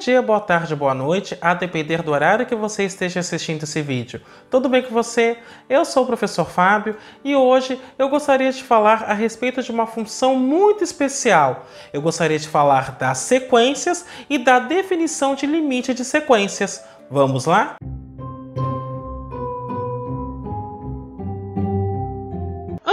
dia, boa tarde, boa noite, a depender do horário que você esteja assistindo esse vídeo. Tudo bem com você? Eu sou o professor Fábio e hoje eu gostaria de falar a respeito de uma função muito especial. Eu gostaria de falar das sequências e da definição de limite de sequências. Vamos lá?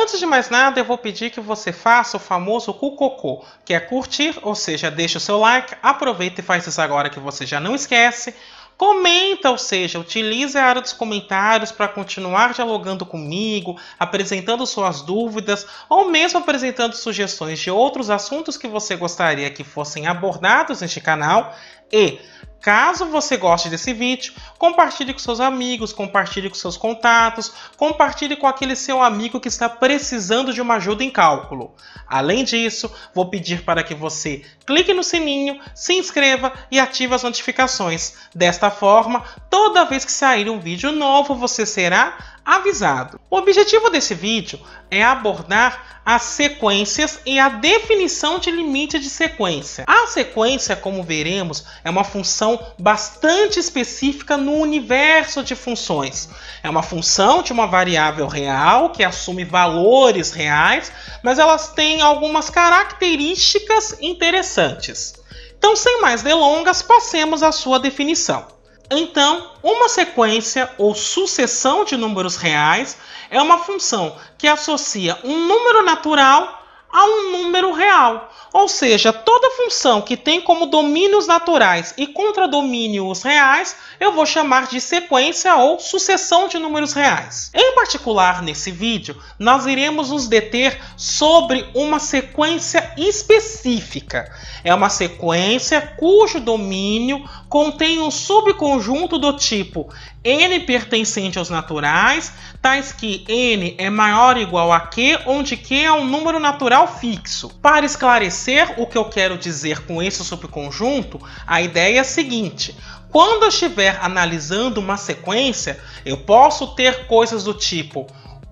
Antes de mais nada, eu vou pedir que você faça o famoso cucocô, que é curtir, ou seja, deixa o seu like, aproveita e faz isso agora que você já não esquece. Comenta, ou seja, utilize a área dos comentários para continuar dialogando comigo, apresentando suas dúvidas ou mesmo apresentando sugestões de outros assuntos que você gostaria que fossem abordados neste canal. E caso você goste desse vídeo, compartilhe com seus amigos, compartilhe com seus contatos, compartilhe com aquele seu amigo que está precisando de uma ajuda em cálculo. Além disso, vou pedir para que você clique no sininho, se inscreva e ative as notificações. Desta forma, toda vez que sair um vídeo novo, você será avisado. O objetivo desse vídeo é abordar as sequências e a definição de limite de sequência. A sequência, como veremos, é uma função bastante específica no universo de funções. É uma função de uma variável real que assume valores reais, mas elas têm algumas características interessantes. Então, sem mais delongas, passemos à sua definição. Então, uma sequência ou sucessão de números reais é uma função que associa um número natural a um número real. Ou seja, toda função que tem como domínios naturais e contradomínios reais, eu vou chamar de sequência ou sucessão de números reais. Em particular, nesse vídeo, nós iremos nos deter sobre uma sequência específica. É uma sequência cujo domínio contém um subconjunto do tipo n pertencente aos naturais, tais que n é maior ou igual a q, onde q é um número natural fixo. Para esclarecer o que eu quero dizer com esse subconjunto, a ideia é a seguinte: quando eu estiver analisando uma sequência, eu posso ter coisas do tipo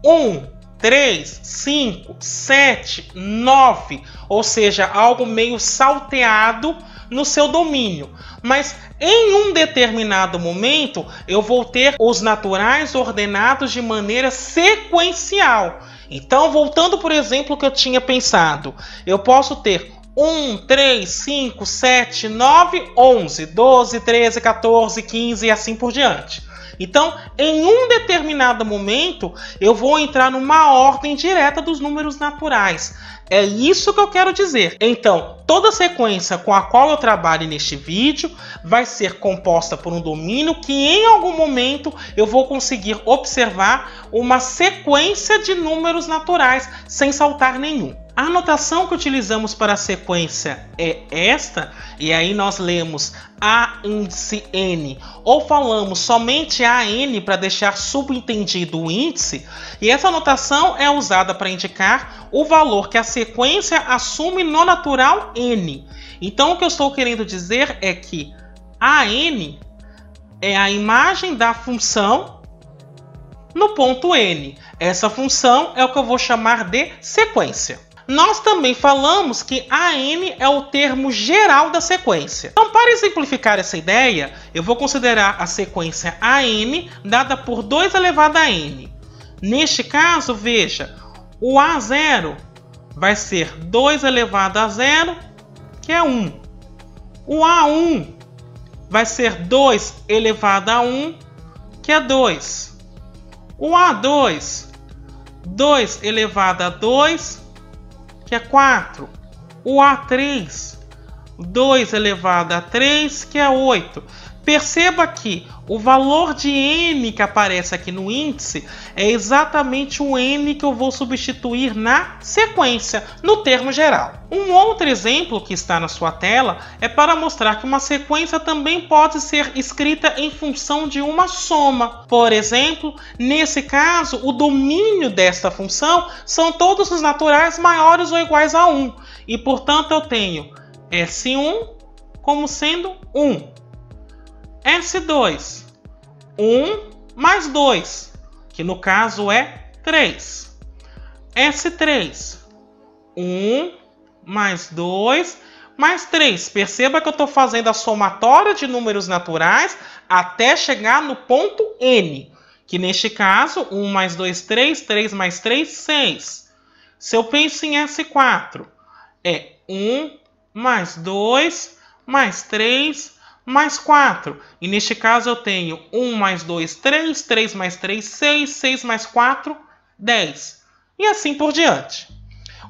1, 3, 5, 7, 9, ou seja, algo meio salteado no seu domínio. Mas em um determinado momento, eu vou ter os naturais ordenados de maneira sequencial. Então, voltando, por exemplo, ao que eu tinha pensado, eu posso ter 1, 3, 5, 7, 9, 11, 12, 13, 14, 15 e assim por diante. Então, em um determinado momento, eu vou entrar numa ordem direta dos números naturais. É isso que eu quero dizer. Então, toda sequência com a qual eu trabalho neste vídeo vai ser composta por um domínio que em algum momento eu vou conseguir observar uma sequência de números naturais sem saltar nenhum. A notação que utilizamos para a sequência é esta, e aí nós lemos a índice n, ou falamos somente a n para deixar subentendido o índice, e essa notação é usada para indicar o valor que a sequência assume no natural n. Então o que eu estou querendo dizer é que a n é a imagem da função no ponto n. Essa função é o que eu vou chamar de sequência. Nós também falamos que AN é o termo geral da sequência. Então, para exemplificar essa ideia, eu vou considerar a sequência AN dada por 2 elevado a n. Neste caso, veja, o A0 vai ser 2 elevado a 0, que é 1. O A1 vai ser 2 elevado a 1, que é 2. O A2, 2 elevado a 2, que é 4. O A3, 2 elevado a 3, que é 8. Perceba que o valor de n que aparece aqui no índice é exatamente o n que eu vou substituir na sequência, no termo geral. Um outro exemplo que está na sua tela é para mostrar que uma sequência também pode ser escrita em função de uma soma. Por exemplo, nesse caso, o domínio desta função são todos os naturais maiores ou iguais a 1. E, portanto, eu tenho S1 como sendo 1. S2, 1 mais 2, que no caso é 3. S3, 1 mais 2 mais 3. Perceba que eu estou fazendo a somatória de números naturais até chegar no ponto N. Que neste caso, 1 mais 2, 3. 3 mais 3, 6. Se eu penso em S4, é 1 mais 2 mais 3 mais 4. E neste caso eu tenho 1 mais 2, 3. 3 mais 3, 6. 6 mais 4, 10. E assim por diante.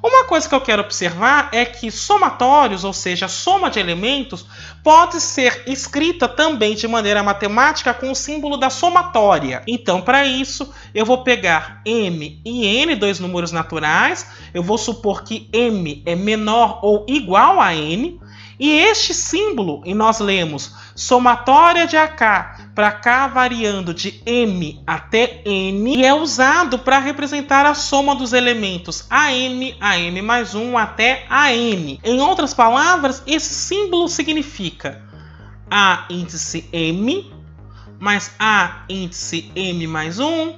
Uma coisa que eu quero observar é que somatórios, ou seja, soma de elementos, pode ser escrita também de maneira matemática com o símbolo da somatória. Então, para isso, eu vou pegar m e n, dois números naturais. Eu vou supor que m é menor ou igual a n. E este símbolo, e nós lemos somatória de AK para K variando de M até N, e é usado para representar a soma dos elementos AM mais 1 até AN. Em outras palavras, esse símbolo significa A índice M mais A índice M mais 1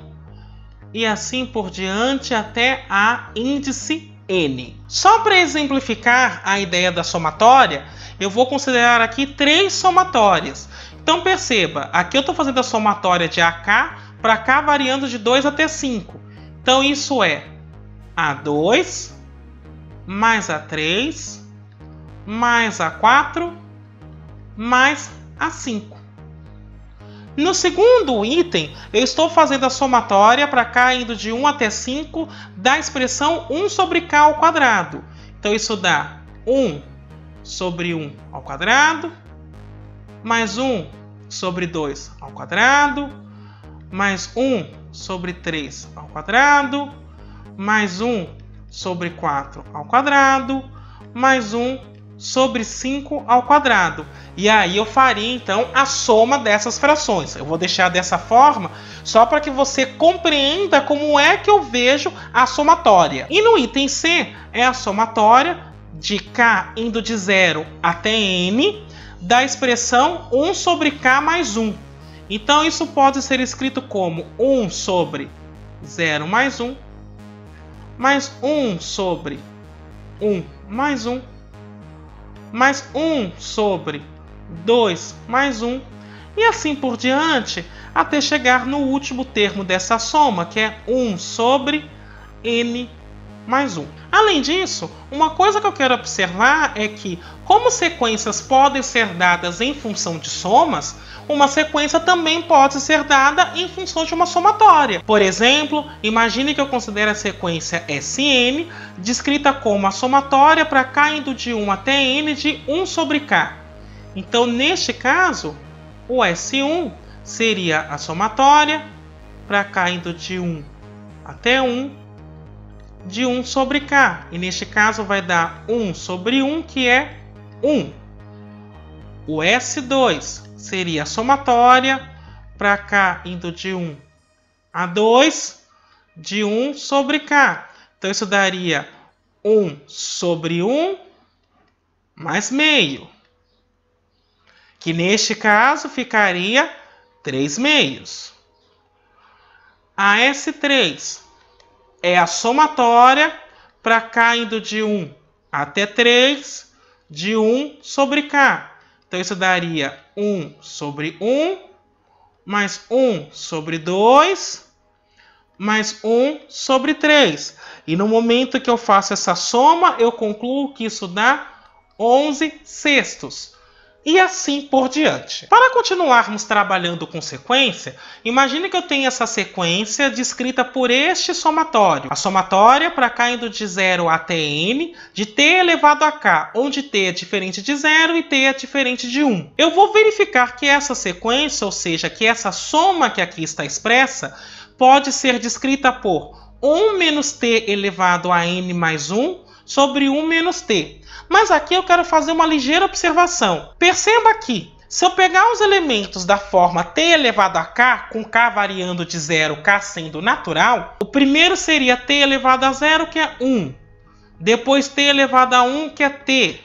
e assim por diante até A índice N. Só para exemplificar a ideia da somatória, eu vou considerar aqui 3 somatórias. Então perceba, aqui eu estou fazendo a somatória de AK para K variando de 2 até 5. Então isso é A2 mais A3 mais A4 mais A5. No segundo item, eu estou fazendo a somatória para K indo de 1 até 5 da expressão 1 sobre K ao quadrado. Então isso dá 1 sobre 1 ao quadrado, mais 1 sobre 2 ao quadrado, mais 1 sobre 3 ao quadrado, mais 1 sobre 4 ao quadrado, mais 1 sobre 5 ao quadrado. E aí eu faria então a soma dessas frações. Eu vou deixar dessa forma só para que você compreenda como é que eu vejo a somatória. E no item C é a somatória de K indo de 0 até N da expressão 1 sobre K mais 1. Então isso pode ser escrito como 1 sobre 0 mais 1, mais 1 sobre 1 mais 1, mais 1 sobre 2 mais 1, e assim por diante, até chegar no último termo dessa soma, que é 1 sobre N mais 1. Além disso, uma coisa que eu quero observar é que, como sequências podem ser dadas em função de somas, uma sequência também pode ser dada em função de uma somatória. Por exemplo, imagine que eu considere a sequência Sn, descrita como a somatória para K indo de 1 até N de 1 sobre K. Então, neste caso, o S1 seria a somatória para K indo de 1 até 1 de 1 sobre K. E neste caso vai dar 1 sobre 1, que é 1. O S2 seria a somatória para K indo de 1 a 2 de 1 sobre K. Então isso daria 1 sobre 1 mais meio, que neste caso ficaria 3 meios. A S3 é a somatória para K indo de 1 até 3 de 1 sobre K. Então isso daria 1 sobre 1 mais 1 sobre 2 mais 1 sobre 3. E no momento que eu faço essa soma, eu concluo que isso dá 11 sextos. E assim por diante. Para continuarmos trabalhando com sequência, imagine que eu tenho essa sequência descrita por este somatório. A somatória para K indo de 0 até N, de T elevado a K, onde T é diferente de 0 e T é diferente de 1. Eu vou verificar que essa sequência, ou seja, que essa soma que aqui está expressa, pode ser descrita por 1 menos T elevado a N mais 1 sobre 1 menos T. Mas aqui eu quero fazer uma ligeira observação. Perceba que, se eu pegar os elementos da forma T elevado a K, com K variando de 0, K sendo natural, o primeiro seria T elevado a 0, que é 1. Depois T elevado a 1, que é T.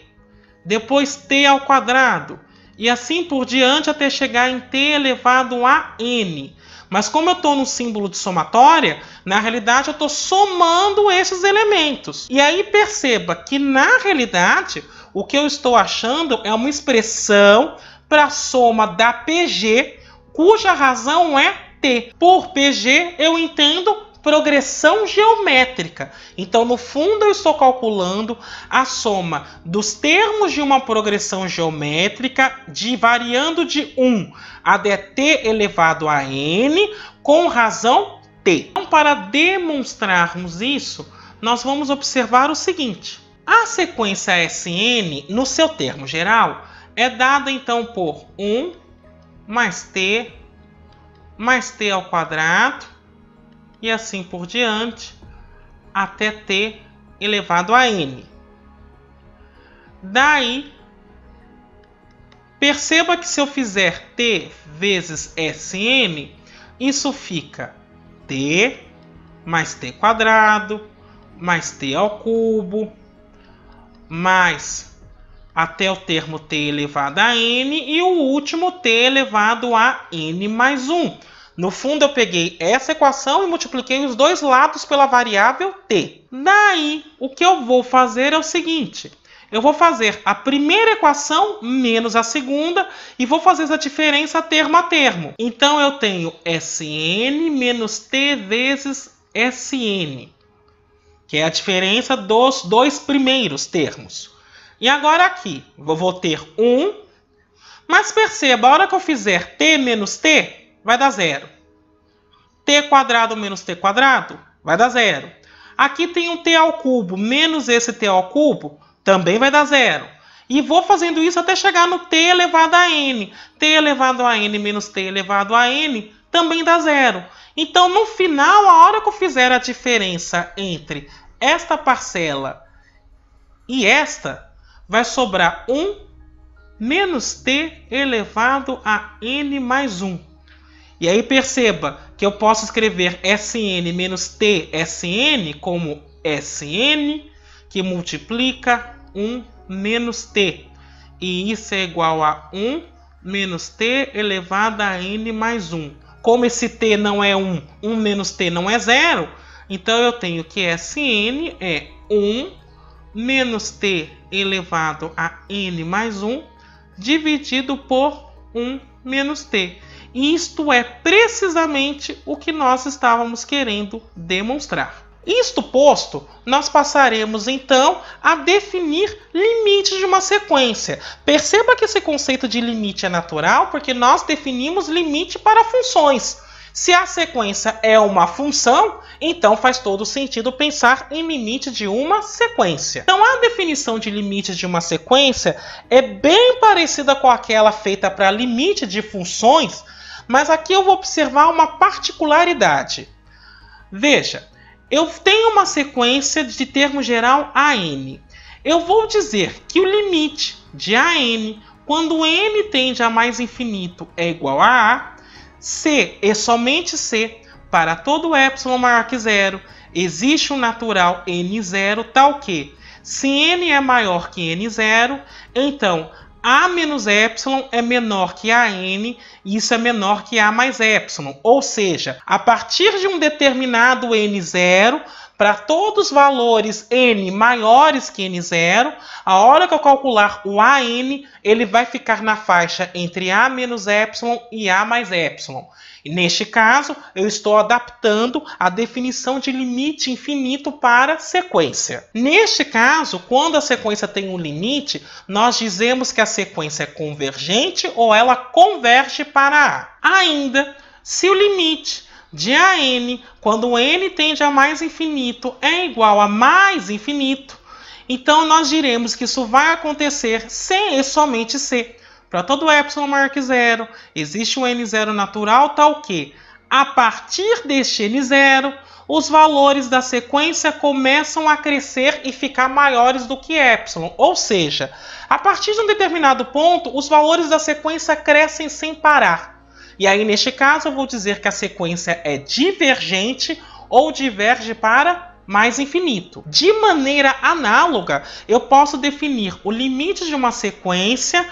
Depois T ao quadrado. E assim por diante até chegar em T elevado a N. Mas como eu estou no símbolo de somatória, na realidade eu estou somando esses elementos. E aí perceba que na realidade o que eu estou achando é uma expressão para a soma da PG, cuja razão é t. Por PG, eu entendo progressão geométrica. Então, no fundo, eu estou calculando a soma dos termos de uma progressão geométrica variando de 1 até t elevado a n com razão t. Então, para demonstrarmos isso, nós vamos observar o seguinte. A sequência Sn, no seu termo geral, é dada então por 1 mais t ao quadrado, e assim por diante, até t elevado a n. Daí, perceba que se eu fizer t vezes Sn, isso fica t mais t quadrado, mais t ao cubo, mais até o termo t elevado a n, e o último t elevado a n mais 1. No fundo, eu peguei essa equação e multipliquei os dois lados pela variável t. Daí, o que eu vou fazer é o seguinte. Eu vou fazer a primeira equação menos a segunda e vou fazer essa diferença termo a termo. Então, eu tenho Sn menos t vezes Sn, que é a diferença dos dois primeiros termos. E agora aqui, eu vou ter 1, mas perceba, a hora que eu fizer t menos t, vai dar 0. T quadrado menos t quadrado vai dar 0. Aqui tem um t ao cubo menos esse t ao cubo, também vai dar 0. E vou fazendo isso até chegar no t elevado a n. T elevado a n menos t elevado a n também dá 0. Então, no final, a hora que eu fizer a diferença entre esta parcela e esta, vai sobrar 1 menos t elevado a n mais 1. E aí perceba que eu posso escrever Sn menos t Sn como Sn, que multiplica 1 menos t. E isso é igual a 1 menos t elevado a n mais 1. Como esse t não é 1, 1 menos t não é 0, então eu tenho que Sn é 1 menos t elevado a n mais 1 dividido por 1 menos t. Isto é precisamente o que nós estávamos querendo demonstrar. Isto posto, nós passaremos então a definir limites de uma sequência. Perceba que esse conceito de limite é natural porque nós definimos limite para funções. Se a sequência é uma função, então faz todo sentido pensar em limite de uma sequência. Então a definição de limites de uma sequência é bem parecida com aquela feita para limite de funções, mas aqui eu vou observar uma particularidade. Veja, eu tenho uma sequência de termo geral AN. Eu vou dizer que o limite de AN, quando n tende a mais infinito, é igual a A, C e somente C, para todo epsilon maior que zero, existe um natural n0 tal que, se n é maior que n0, então A menos epsilon é menor que AN, e isso é menor que A mais epsilon. Ou seja, a partir de um determinado n0, para todos os valores n maiores que n0, a hora que eu calcular o AN, ele vai ficar na faixa entre A menos epsilon e A mais epsilon. E neste caso, eu estou adaptando a definição de limite infinito para sequência. Neste caso, quando a sequência tem um limite, nós dizemos que a sequência é convergente ou ela converge para A. Ainda, se o limite de AN, quando n tende a mais infinito, é igual a mais infinito, então nós diremos que isso vai acontecer sem e somente C. Para todo epsilon maior que zero, existe um n0 natural tal que, a partir deste n0, os valores da sequência começam a crescer e ficar maiores do que epsilon. Ou seja, a partir de um determinado ponto, os valores da sequência crescem sem parar. E aí, neste caso, eu vou dizer que a sequência é divergente ou diverge para mais infinito. De maneira análoga, eu posso definir o limite de uma sequência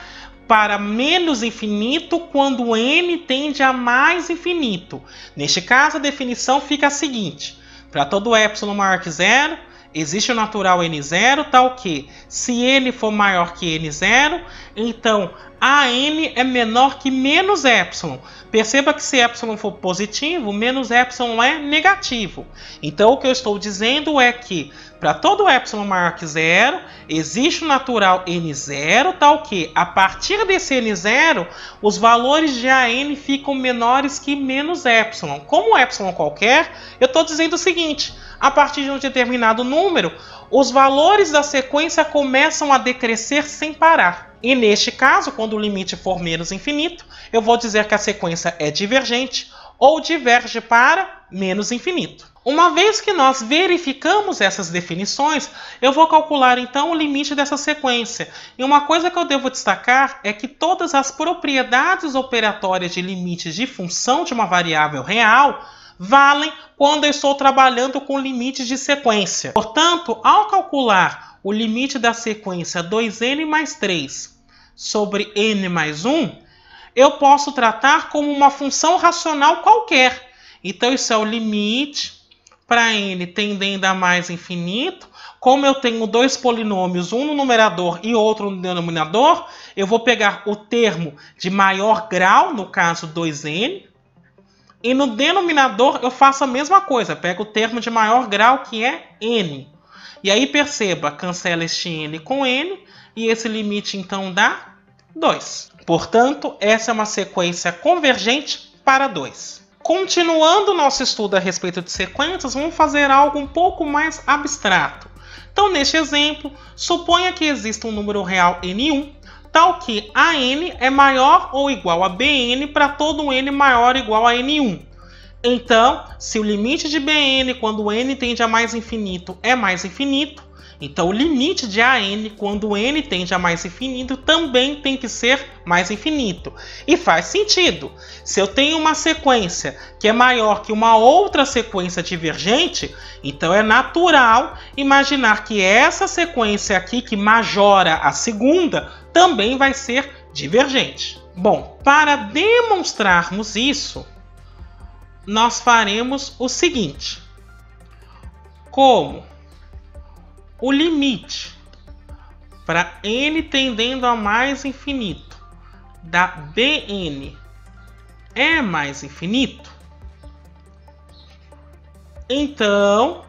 para menos infinito quando n tende a mais infinito. Neste caso, a definição fica a seguinte. Para todo epsilon maior que zero, Existe o natural n0, tal que, se n for maior que n0, então AN é menor que menos epsilon. Perceba que se epsilon for positivo, menos epsilon é negativo. Então o que eu estou dizendo é que, para todo epsilon maior que 0, existe o natural n0, tal que, a partir desse n0, os valores de AN ficam menores que menos epsilon. Como epsilon qualquer, eu estou dizendo o seguinte: a partir de um determinado número, os valores da sequência começam a decrescer sem parar. E neste caso, quando o limite for menos infinito, eu vou dizer que a sequência é divergente ou diverge para menos infinito. Uma vez que nós verificamos essas definições, eu vou calcular então o limite dessa sequência. E uma coisa que eu devo destacar é que todas as propriedades operatórias de limites de função de uma variável real valem quando eu estou trabalhando com limites de sequência. Portanto, ao calcular o limite da sequência 2n mais 3 sobre n mais 1, eu posso tratar como uma função racional qualquer. Então, isso é o limite para n tendendo a mais infinito. Como eu tenho dois polinômios, um no numerador e outro no denominador, eu vou pegar o termo de maior grau, no caso 2n, e no denominador eu faço a mesma coisa, pego o termo de maior grau, que é n. E aí perceba, cancela este n com n, e esse limite então dá 2. Portanto, essa é uma sequência convergente para 2. Continuando o nosso estudo a respeito de sequências, vamos fazer algo um pouco mais abstrato. Então, neste exemplo, suponha que exista um número real n1, tal que AN é maior ou igual a BN para todo n maior ou igual a n1. Então, se o limite de BN quando n tende a mais infinito é mais infinito, então o limite de AN quando n tende a mais infinito também tem que ser mais infinito. E faz sentido. Se eu tenho uma sequência que é maior que uma outra sequência divergente, então é natural imaginar que essa sequência aqui, que majora a segunda, também vai ser divergente. Bom, para demonstrarmos isso, nós faremos o seguinte: como o limite para n tendendo a mais infinito da Bn é mais infinito, então,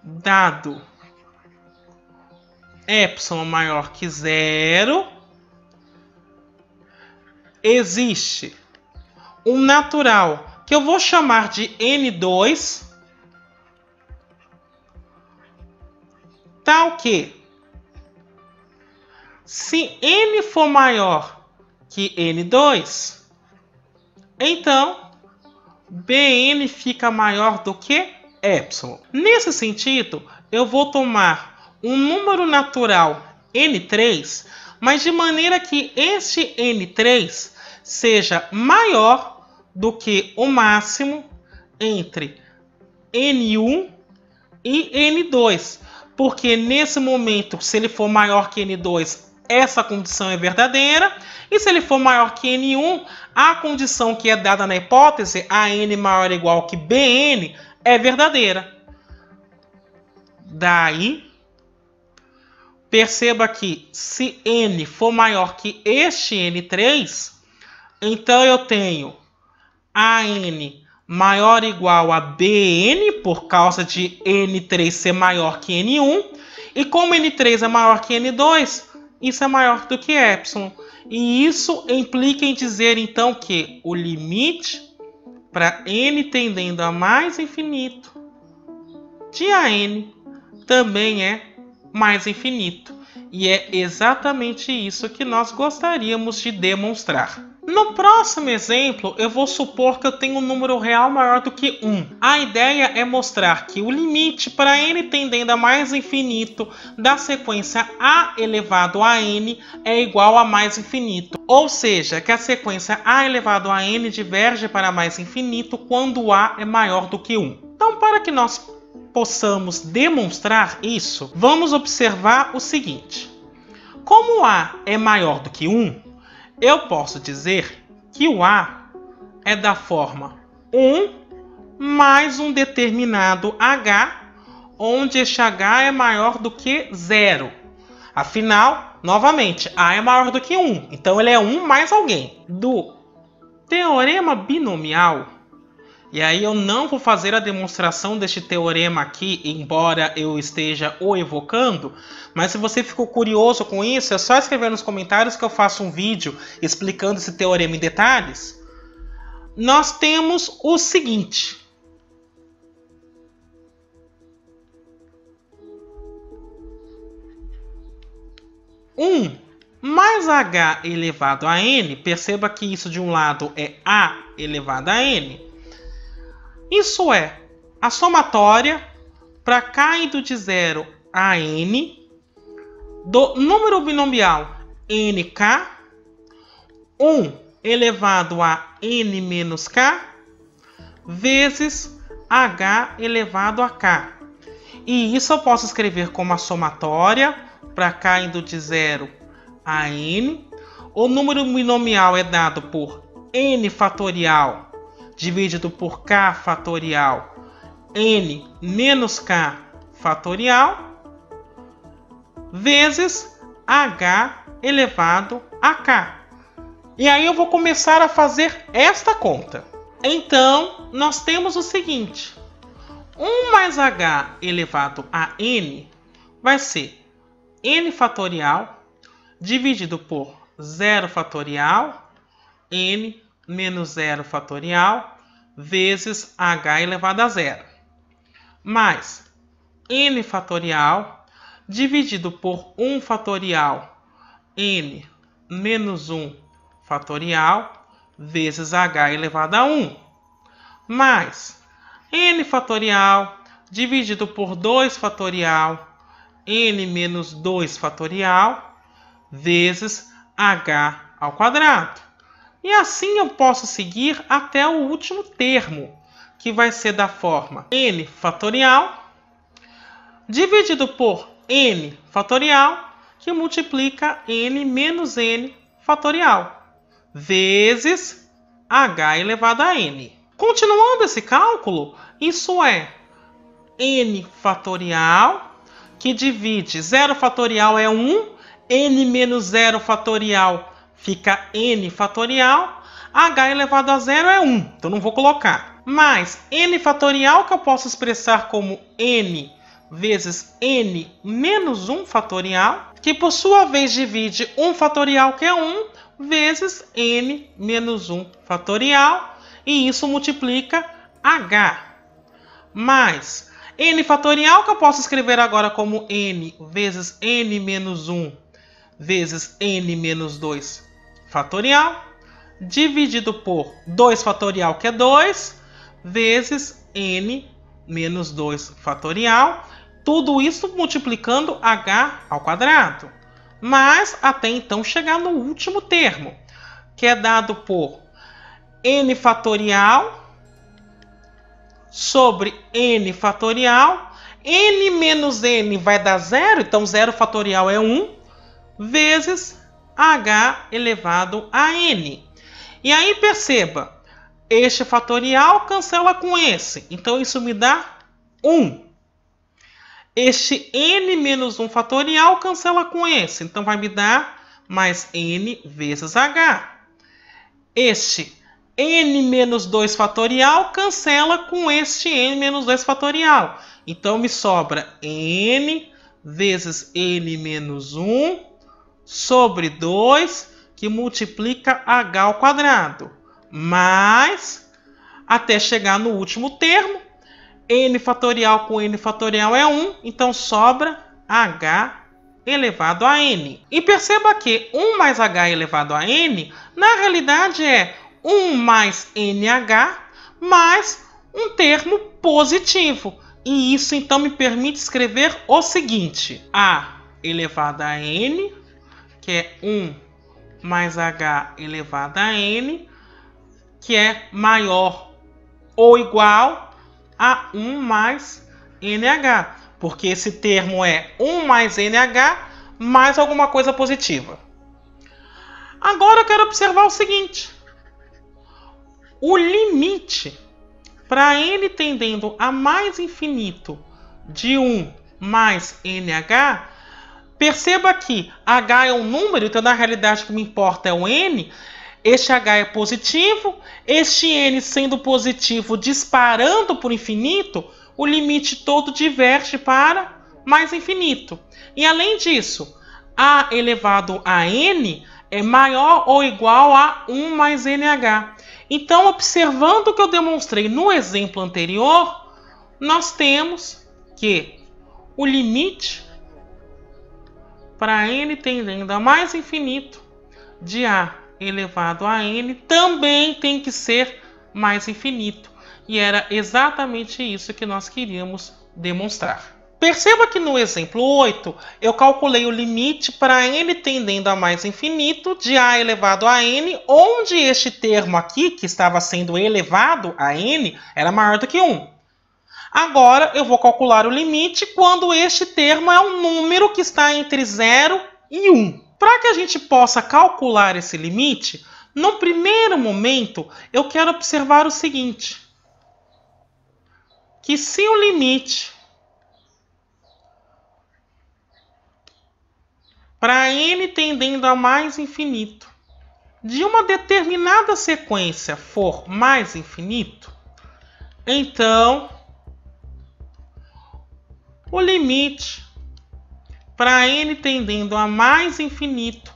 dado epsilon maior que 0, existe um natural que eu vou chamar de n2, tal que, se n for maior que n2, então Bn fica maior do que epsilon. Nesse sentido, eu vou tomar um número natural n3, mas de maneira que este n3 seja maior do que o máximo entre n1 e n2. Porque nesse momento, se ele for maior que n2, essa condição é verdadeira. E se ele for maior que n1, a condição que é dada na hipótese, AN maior ou igual que BN, é verdadeira. Daí, perceba que se n for maior que este n3, então eu tenho AN maior ou igual a Bn, por causa de n3 ser maior que n1. E como n3 é maior que n2, isso é maior do que epsilon. E isso implica em dizer, então, que o limite para n tendendo a mais infinito de AN também é mais infinito. E é exatamente isso que nós gostaríamos de demonstrar. No próximo exemplo, eu vou supor que eu tenho um número real maior do que 1. A ideia é mostrar que o limite para n tendendo a mais infinito da sequência a elevado a n é igual a mais infinito. Ou seja, que a sequência a elevado a n diverge para mais infinito quando a é maior do que 1. Então, para que nós possamos demonstrar isso, vamos observar o seguinte. Como a é maior do que 1, eu posso dizer que o A é da forma 1 mais um determinado H, onde este H é maior do que 0. Afinal, novamente, A é maior do que 1, então ele é 1 mais alguém. Do teorema binomial, e aí eu não vou fazer a demonstração deste teorema aqui, embora eu esteja o evocando, mas se você ficou curioso com isso, é só escrever nos comentários que eu faço um vídeo explicando esse teorema em detalhes. Nós temos o seguinte. Mais h elevado a n, perceba que isso de um lado é a elevado a n. Isso é a somatória para k indo de 0 a n do número binomial nk, 1 elevado a n menos k, vezes h elevado a k. E isso eu posso escrever como a somatória para k indo de 0 a n. O número binomial é dado por n fatorial dividido por k fatorial n menos k fatorial vezes h elevado a k. E aí eu vou começar a fazer esta conta. Então, nós temos o seguinte. 1 mais h elevado a n vai ser n fatorial dividido por 0 fatorial n menos 0 fatorial vezes h elevado a 0. Mais n fatorial dividido por 1 fatorial n menos 1 fatorial vezes h elevado a 1. Mais n fatorial dividido por 2 fatorial n menos 2 fatorial vezes h ao quadrado. E assim eu posso seguir até o último termo, que vai ser da forma n fatorial dividido por n fatorial, que multiplica n menos n fatorial, vezes h elevado a n. Continuando esse cálculo, isso é n fatorial, que divide 0 fatorial é 1, n menos 0 fatorial fica n fatorial, h elevado a 0 é 1, então não vou colocar. Mais n fatorial, que eu posso expressar como n vezes n menos 1 fatorial, que por sua vez divide 1 fatorial, que é 1, vezes n menos 1 fatorial, e isso multiplica h. Mais n fatorial, que eu posso escrever agora como n vezes n menos 1 vezes n menos 2 fatorial, dividido por 2 fatorial, que é 2, vezes n menos 2 fatorial. Tudo isso multiplicando h ao quadrado. Mas até então chegar no último termo, que é dado por n fatorial sobre n fatorial. N menos n vai dar 0, então 0 fatorial é 1, vezes h elevado a n. E aí perceba, este fatorial cancela com esse, então isso me dá 1. Este n menos 1 fatorial cancela com esse, então vai me dar mais n vezes h. Este n menos 2 fatorial cancela com este n menos 2 fatorial. Então me sobra n vezes n menos 1 sobre 2, que multiplica h ao quadrado. Mais, até chegar no último termo, n fatorial com n fatorial é 1, então sobra h elevado a n. E perceba que 1 mais h elevado a n, na realidade é 1 mais nh mais um termo positivo. E isso então me permite escrever o seguinte: a elevado a n, que é 1 mais h elevado a n, que é maior ou igual a 1 mais nh, porque esse termo é 1 mais nh mais alguma coisa positiva. Agora eu quero observar o seguinte: o limite para n tendendo a mais infinito de 1 mais NH, perceba que H é um número, então na realidade o que me importa é o N. Este H é positivo, este N sendo positivo disparando para o infinito, o limite todo diverge para mais infinito. E além disso, A elevado a N é maior ou igual a 1 mais NH. Então, observando o que eu demonstrei no exemplo anterior, nós temos que o limite para N tendendo a mais infinito de A elevado a N também tem que ser mais infinito. E era exatamente isso que nós queríamos demonstrar. Perceba que no exemplo 8, eu calculei o limite para N tendendo a mais infinito de A elevado a N, onde este termo aqui, que estava sendo elevado a N, era maior do que 1. Agora, eu vou calcular o limite quando este termo é um número que está entre 0 e 1. Para que a gente possa calcular esse limite, no primeiro momento, eu quero observar o seguinte, que se o limite para N tendendo a mais infinito de uma determinada sequência for mais infinito, então o limite para N tendendo a mais infinito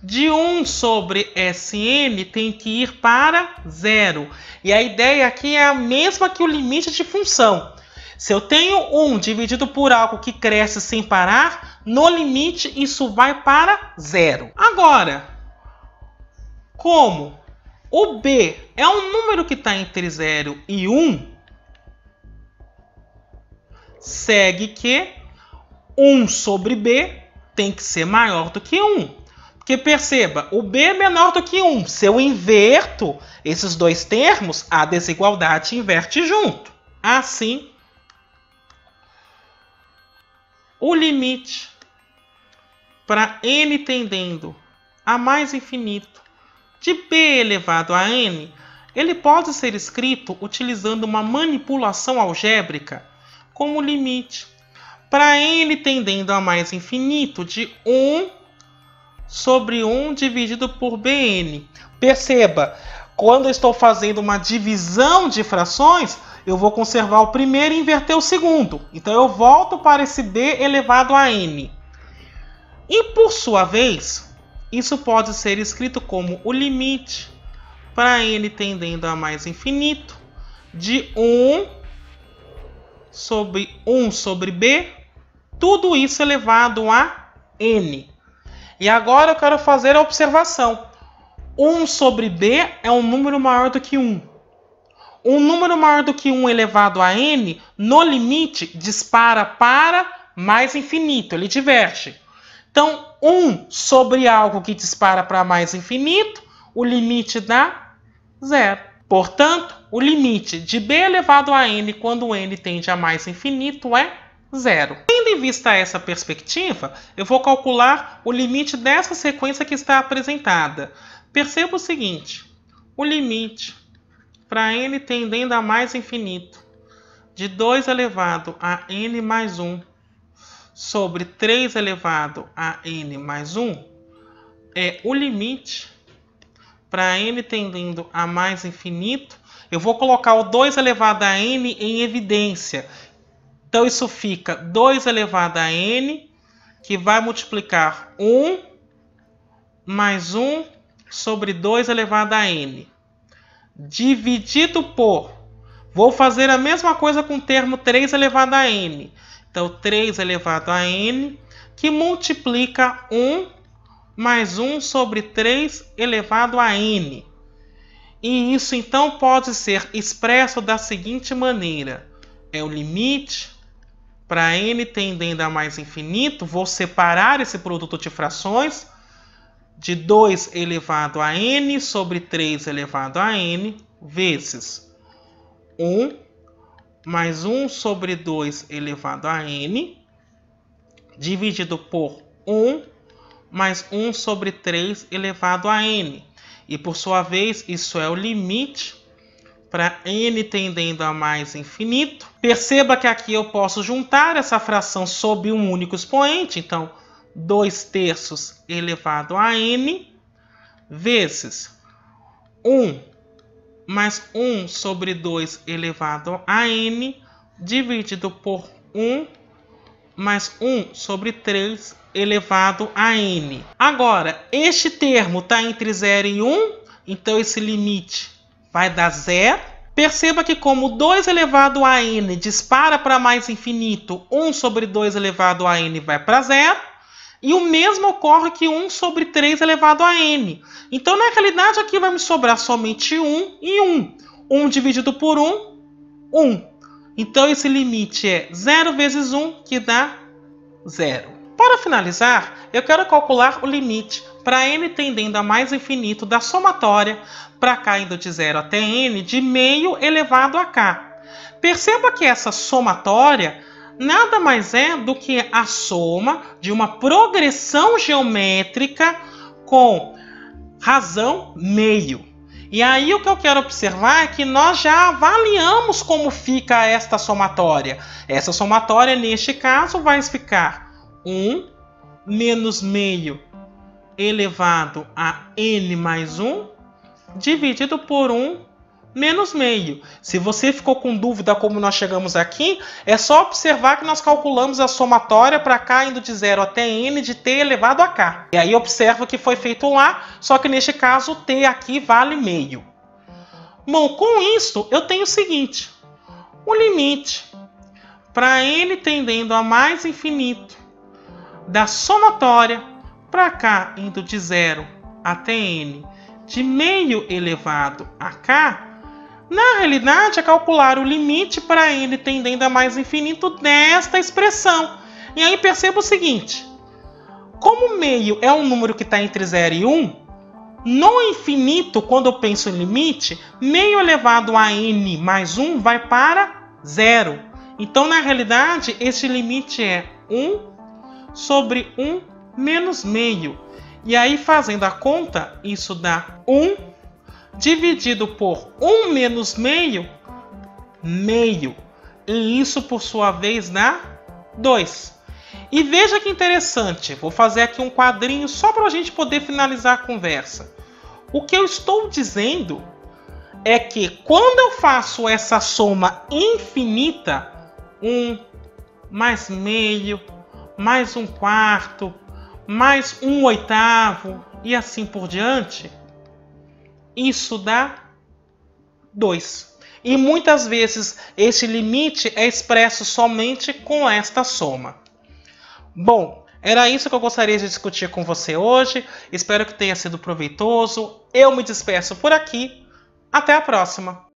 de 1 sobre Sn tem que ir para 0. E a ideia aqui é a mesma que o limite de função. Se eu tenho 1 dividido por algo que cresce sem parar, no limite isso vai para 0. Agora, como o b é um número que está entre 0 e 1, segue que 1 sobre b tem que ser maior do que 1. Porque perceba, o b é menor do que 1. Se eu inverto esses dois termos, a desigualdade inverte junto. Assim, o limite para N tendendo a mais infinito de b elevado a N, ele pode ser escrito utilizando uma manipulação algébrica como limite para N tendendo a mais infinito de 1 sobre 1 dividido por Bn. Perceba, quando eu estou fazendo uma divisão de frações, eu vou conservar o primeiro e inverter o segundo. Então eu volto para esse b elevado a n. E por sua vez, isso pode ser escrito como o limite para n tendendo a mais infinito de 1 sobre b, tudo isso elevado a n. E agora eu quero fazer a observação. 1 sobre b é um número maior do que 1. Um número maior do que 1 elevado a n, no limite, dispara para mais infinito, ele diverge. Então, 1 sobre algo que dispara para mais infinito, o limite dá 0. Portanto, o limite de b elevado a n quando n tende a mais infinito é 0. Tendo em vista essa perspectiva, eu vou calcular o limite dessa sequência que está apresentada. Perceba o seguinte, o limite para n tendendo a mais infinito de 2 elevado a n mais 1 sobre 3 elevado a n mais 1 é o limite para n tendendo a mais infinito. Eu vou colocar o 2 elevado a n em evidência. Então, isso fica 2 elevado a n, que vai multiplicar 1 mais 1 sobre 2 elevado a n. Dividido por... Vou fazer a mesma coisa com o termo 3 elevado a n. Então, 3 elevado a n, que multiplica 1 mais 1 sobre 3 elevado a n. E isso, então, pode ser expresso da seguinte maneira. É o limite para n tendendo a mais infinito. Vou separar esse produto de frações de 2 elevado a n sobre 3 elevado a n vezes 1 mais 1 sobre 2 elevado a n dividido por 1 mais 1 sobre 3 elevado a n. E por sua vez, isso é o limite para n tendendo a mais infinito. Perceba que aqui eu posso juntar essa fração sob um único expoente. Então, 2/3 elevado a n vezes 1 mais 1 sobre 2 elevado a n dividido por 1 mais 1 sobre 3 elevado a n. Agora, este termo está entre 0 e 1, então esse limite vai dar 0. Perceba que como 2 elevado a n dispara para mais infinito, 1 sobre 2 elevado a n vai para 0. E o mesmo ocorre que 1 sobre 3 elevado a n. Então, na realidade, aqui vai me sobrar somente 1 e 1. 1 dividido por 1, 1. Então, esse limite é 0 vezes 1, que dá 0. Para finalizar, eu quero calcular o limite para n tendendo a mais infinito da somatória para k indo de 0 até n de meio elevado a k. Perceba que essa somatória nada mais é do que a soma de uma progressão geométrica com razão meio. E aí o que eu quero observar é que nós já avaliamos como fica esta somatória. Essa somatória, neste caso, vai ficar 1 menos meio elevado a n mais 1 dividido por 1 menos meio. Se você ficou com dúvida como nós chegamos aqui, é só observar que nós calculamos a somatória para k indo de 0 até n de t elevado a k. E aí observa que foi feito lá, só que neste caso t aqui vale meio. Bom, com isso eu tenho o seguinte. O limite para n tendendo a mais infinito da somatória para k indo de 0 até n de meio elevado a k, na realidade, é calcular o limite para n tendendo a mais infinito desta expressão. E aí perceba o seguinte. Como meio é um número que está entre 0 e 1, no infinito, quando eu penso em limite, meio elevado a n mais 1 vai para 0. Então, na realidade, esse limite é 1 sobre 1 menos meio. E aí, fazendo a conta, isso dá 1 dividido por 1 menos meio, meio. E isso, por sua vez, dá 2. E veja que interessante. Vou fazer aqui um quadrinho só para a gente poder finalizar a conversa. O que eu estou dizendo é que quando eu faço essa soma infinita, 1 mais meio, mais 1/4, mais 1/8 e assim por diante, isso dá 2. E muitas vezes esse limite é expresso somente com esta soma. Bom, era isso que eu gostaria de discutir com você hoje. Espero que tenha sido proveitoso. Eu me despeço por aqui. Até a próxima!